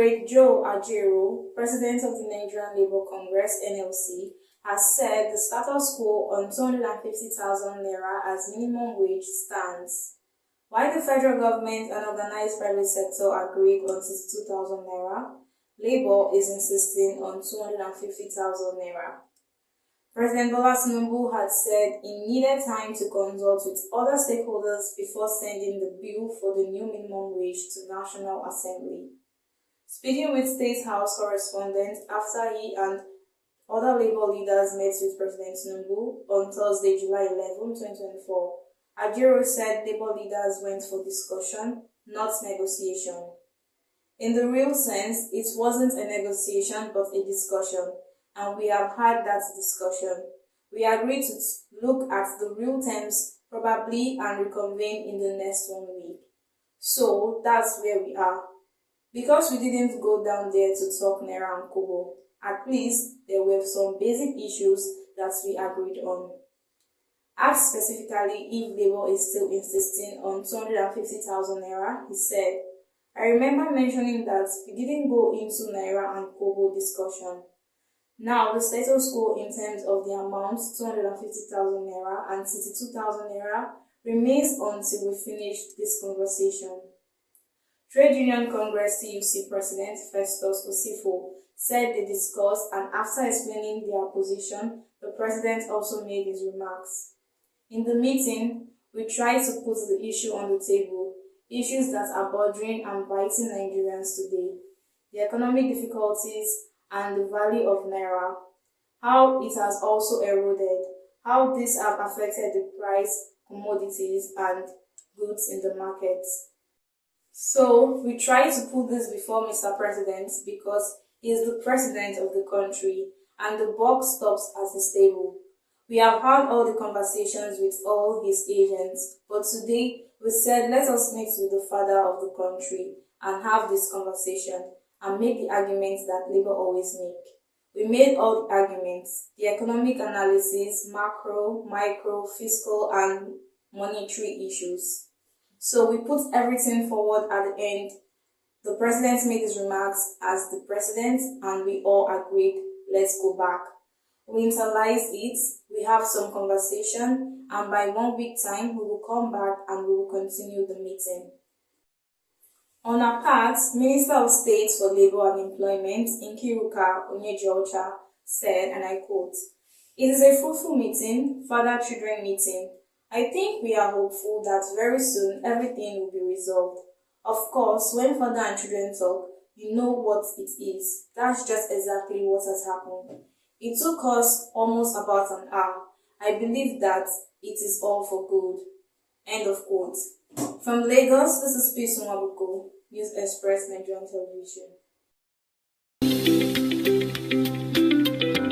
Comrade Joe Ajero, President of the Nigerian Labour Congress (NLC), has said the status quo on 250,000 naira as minimum wage stands. While the federal government and organized private sector agreed on 62,000 naira, Labour is insisting on 250,000 naira. President Tinubu had said he needed time to consult with other stakeholders before sending the bill for the new minimum wage to National Assembly. Speaking with State House correspondents after he and other Labour leaders met with President Tinubu on Thursday, July 11, 2024, Ajero said Labour leaders went for discussion, not negotiation. In the real sense, it wasn't a negotiation but a discussion, and we have had that discussion. We agreed to look at the real terms probably and reconvene in the next 1 week. So that's where we are. Because we didn't go down there to talk Naira and Kobo, at least there were some basic issues that we agreed on. Asked specifically if Labour is still insisting on 250,000 naira, he said, "I remember mentioning that we didn't go into Naira and Kobo discussion. Now the status quo in terms of the amount 250,000 naira and 62,000 naira remains until we finish this conversation." Trade Union Congress TUC President Festus Osifo said they discussed, and after explaining their position, the president also made his remarks. In the meeting, we tried to put the issue on the table, issues that are bothering and biting Nigerians today, the economic difficulties and the value of Naira, how it has also eroded, how these have affected the price, commodities and goods in the market. So, we try to put this before Mr. President because he is the president of the country and the buck stops at his table. We have had all the conversations with all his agents, but today we said let us meet with the father of the country and have this conversation and make the arguments that Labour always make. We made all the arguments, the economic analysis, macro, micro, fiscal and monetary issues. So we put everything forward at the end. The president made his remarks as the president and we all agreed, let's go back. We internalize it, we have some conversation, and by 1 week time, we will come back and we will continue the meeting. On her part, Minister of State for Labour and Employment, Nkiruka Onyeji-Ocha, said, and I quote, "It is a fruitful meeting, father-children meeting. I think we are hopeful that very soon everything will be resolved. Of course, when father and children talk, you know what it is. That's just exactly what has happened. It took us almost about an hour. I believe that it is all for good." End of quote. From Lagos, this is Peace Nwabuko, News Express Nigerian Television.